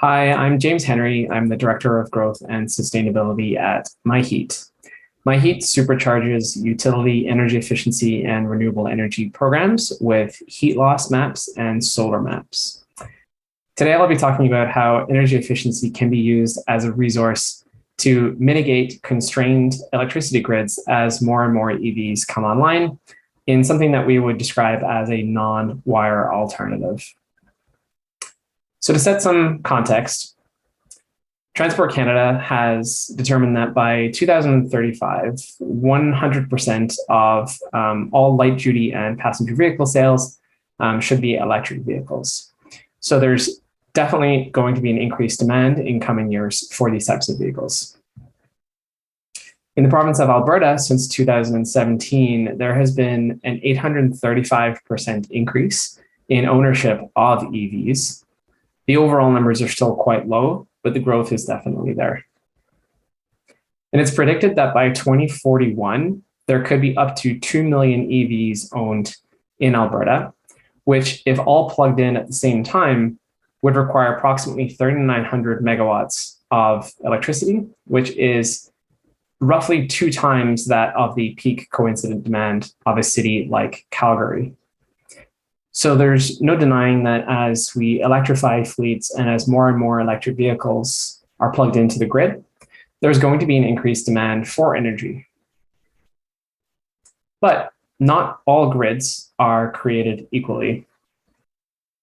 Hi, I'm James Henry. I'm the Director of Growth and Sustainability at MyHEAT. MyHEAT supercharges utility energy efficiency and renewable energy programs with heat loss maps and solar maps. Today, I'll be talking about how energy efficiency can be used as a resource to mitigate constrained electricity grids as more and more EVs come online in something that we would describe as a non-wire alternative. So to set some context, Transport Canada has determined that by 2035, 100% of all light duty and passenger vehicle sales should be electric vehicles. So there's definitely going to be an increased demand in coming years for these types of vehicles. In the province of Alberta, since 2017, there has been an 835% increase in ownership of EVs. The overall numbers are still quite low, but the growth is definitely there. And it's predicted that by 2041, there could be up to 2 million EVs owned in Alberta, which, if all plugged in at the same time, would require approximately 3,900 megawatts of electricity, which is roughly 2 times that of the peak coincident demand of a city like Calgary. So there's no denying that as we electrify fleets and as more and more electric vehicles are plugged into the grid, there's going to be an increased demand for energy. But not all grids are created equally.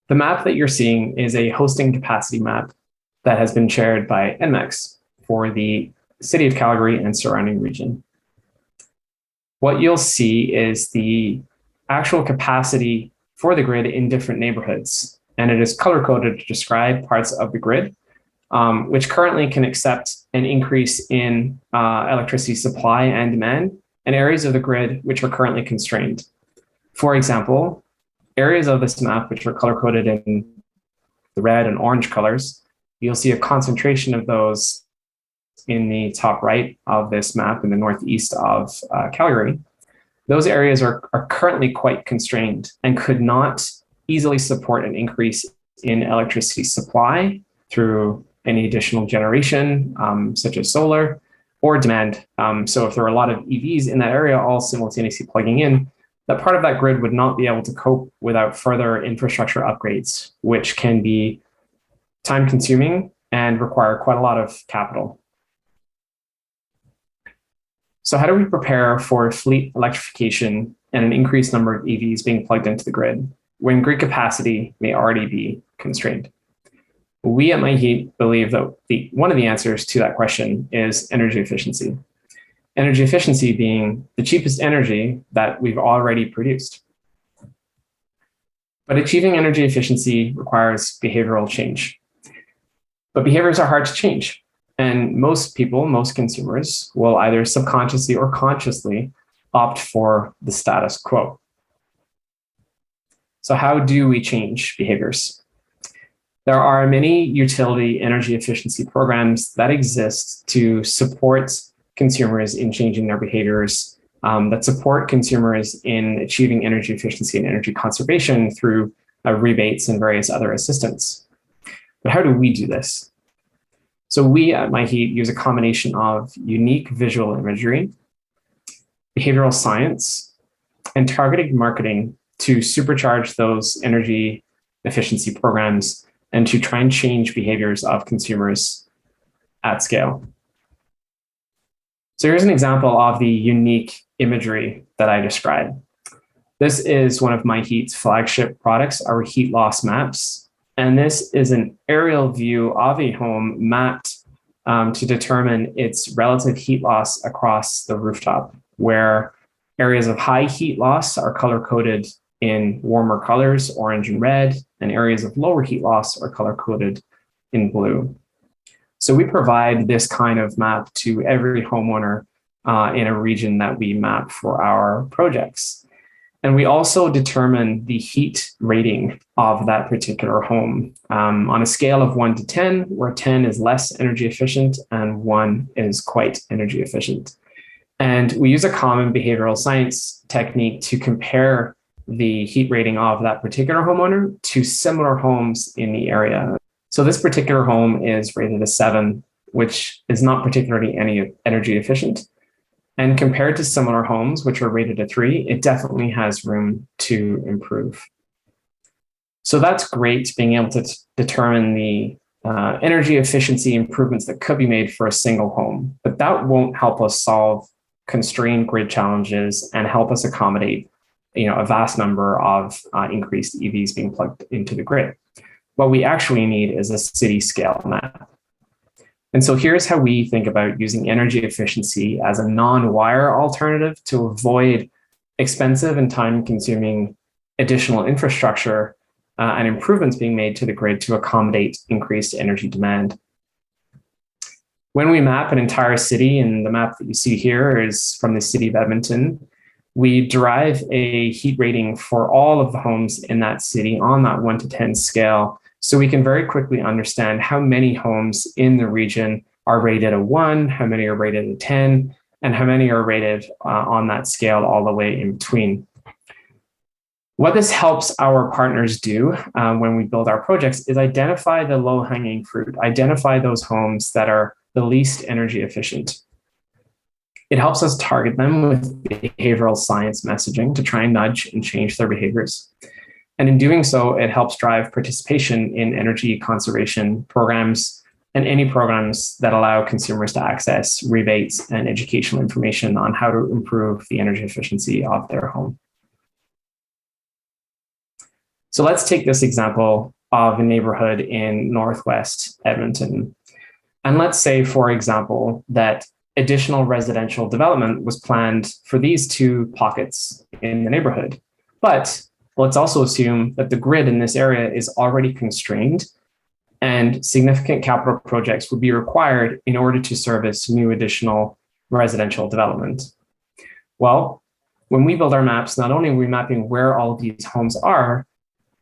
The map that you're seeing is a hosting capacity map that has been shared by ENMAX for the city of Calgary and surrounding region. What you'll see is the actual capacity for the grid in different neighborhoods. And it is color-coded to describe parts of the grid, which currently can accept an increase in electricity supply and demand, and areas of the grid which are currently constrained. For example, areas of this map, which are color-coded in the red and orange colors, you'll see a concentration of those in the top right of this map in the northeast of Calgary. Those areas are currently quite constrained and could not easily support an increase in electricity supply through any additional generation, such as solar, or demand. So if there are a lot of EVs in that area all simultaneously plugging in, that part of that grid would not be able to cope without further infrastructure upgrades, which can be time-consuming and require quite a lot of capital. So how do we prepare for fleet electrification and an increased number of EVs being plugged into the grid when grid capacity may already be constrained? We at MyHEAT believe that one of the answers to that question is energy efficiency. Energy efficiency being the cheapest energy that we've already produced. But achieving energy efficiency requires behavioral change. But behaviors are hard to change. And most people, most consumers, will either subconsciously or consciously opt for the status quo. So how do we change behaviors? There are many utility energy efficiency programs that exist to support consumers in changing their behaviors, that support consumers in achieving energy efficiency and energy conservation through rebates and various other assistance. But how do we do this? So we at MyHEAT use a combination of unique visual imagery, behavioral science, and targeted marketing to supercharge those energy efficiency programs and to try and change behaviors of consumers at scale. So here's an example of the unique imagery that I described. This is one of MyHEAT's flagship products, our heat loss maps. And this is an aerial view of a home mapped to determine its relative heat loss across the rooftop, where areas of high heat loss are color-coded in warmer colors, orange and red, and areas of lower heat loss are color-coded in blue. So we provide this kind of map to every homeowner in a region that we map for our projects. And we also determine the heat rating of that particular home on a scale of 1 to 10, where 10 is less energy efficient and 1 is quite energy efficient. And we use a common behavioral science technique to compare the heat rating of that particular homeowner to similar homes in the area. So this particular home is rated a 7, which is not particularly any energy efficient. And compared to similar homes, which are rated a 3, it definitely has room to improve. So that's great, being able to determine the energy efficiency improvements that could be made for a single home, but that won't help us solve constrained grid challenges and help us accommodate a vast number of increased EVs being plugged into the grid. What we actually need is a city scale map. And so here's how we think about using energy efficiency as a non-wire alternative to avoid expensive and time-consuming additional infrastructure and improvements being made to the grid to accommodate increased energy demand. When we map an entire city, and the map that you see here is from the city of Edmonton, we derive a heat rating for all of the homes in that city on that 1 to 10 scale. So we can very quickly understand how many homes in the region are rated a 1, how many are rated a 10, and how many are rated on that scale all the way in between. What this helps our partners do when we build our projects is identify the low-hanging fruit, identify those homes that are the least energy efficient. It helps us target them with behavioral science messaging to try and nudge and change their behaviors. And in doing so, it helps drive participation in energy conservation programs and any programs that allow consumers to access rebates and educational information on how to improve the energy efficiency of their home. So let's take this example of a neighborhood in Northwest Edmonton. And let's say, for example, that additional residential development was planned for these 2 pockets in the neighborhood. But let's also assume that the grid in this area is already constrained and significant capital projects would be required in order to service new additional residential development. Well, when we build our maps, not only are we mapping where all of these homes are,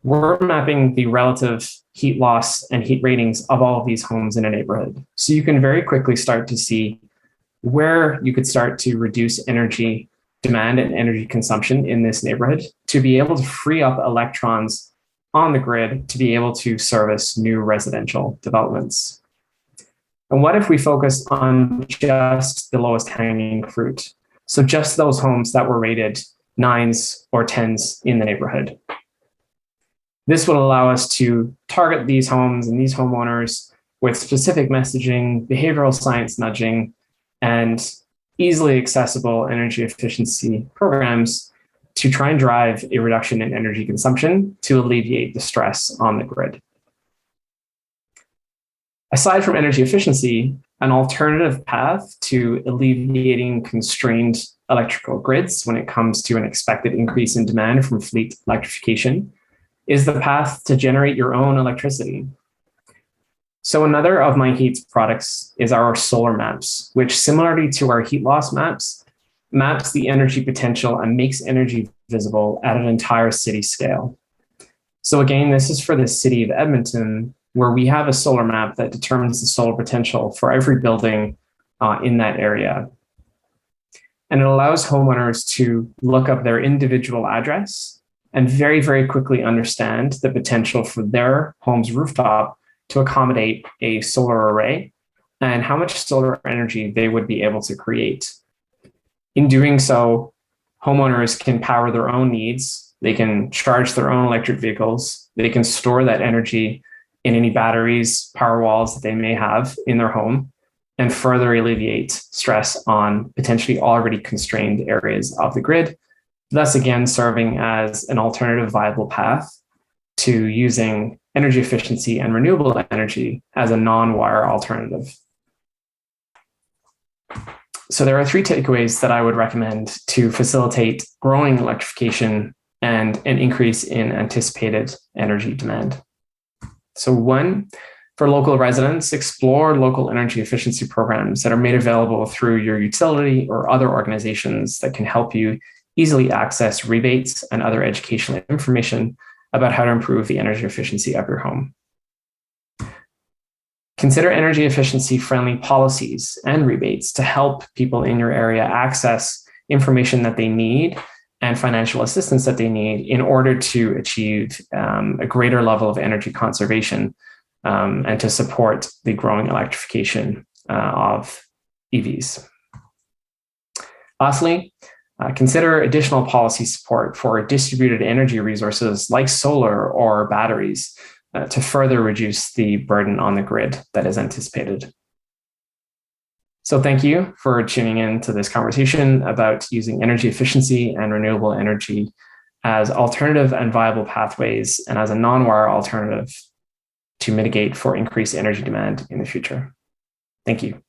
we're mapping the relative heat loss and heat ratings of all of these homes in a neighborhood. So you can very quickly start to see where you could start to reduce energy demand and energy consumption in this neighborhood to be able to free up electrons on the grid to be able to service new residential developments. And what if we focus on just the lowest hanging fruit? So just those homes that were rated 9s or 10s in the neighborhood. This will allow us to target these homes and these homeowners with specific messaging, behavioral science nudging, and easily accessible energy efficiency programs to try and drive a reduction in energy consumption to alleviate the stress on the grid. Aside from energy efficiency, an alternative path to alleviating constrained electrical grids when it comes to an expected increase in demand from fleet electrification is the path to generate your own electricity. So another of MyHEAT's products is our solar maps, which similarly to our heat loss maps the energy potential and makes energy visible at an entire city scale. So again, this is for the city of Edmonton, where we have a solar map that determines the solar potential for every building in that area. And it allows homeowners to look up their individual address and very, very quickly understand the potential for their home's rooftop to accommodate a solar array and how much solar energy they would be able to create. In doing so, homeowners can power their own needs. They can charge their own electric vehicles. They can store that energy in any batteries, power walls that they may have in their home, and further alleviate stress on potentially already constrained areas of the grid, thus again serving as an alternative viable path to using energy efficiency and renewable energy as a non-wire alternative. So there are 3 takeaways that I would recommend to facilitate growing electrification and an increase in anticipated energy demand. So 1, for local residents, explore local energy efficiency programs that are made available through your utility or other organizations that can help you easily access rebates and other educational information about how to improve the energy efficiency of your home. Consider energy efficiency friendly policies and rebates to help people in your area access information that they need and financial assistance that they need in order to achieve a greater level of energy conservation and to support the growing electrification of EVs. Lastly, consider additional policy support for distributed energy resources like solar or batteries to further reduce the burden on the grid that is anticipated. So thank you for tuning in to this conversation about using energy efficiency and renewable energy as alternative and viable pathways and as a non-wire alternative to mitigate for increased energy demand in the future. Thank you.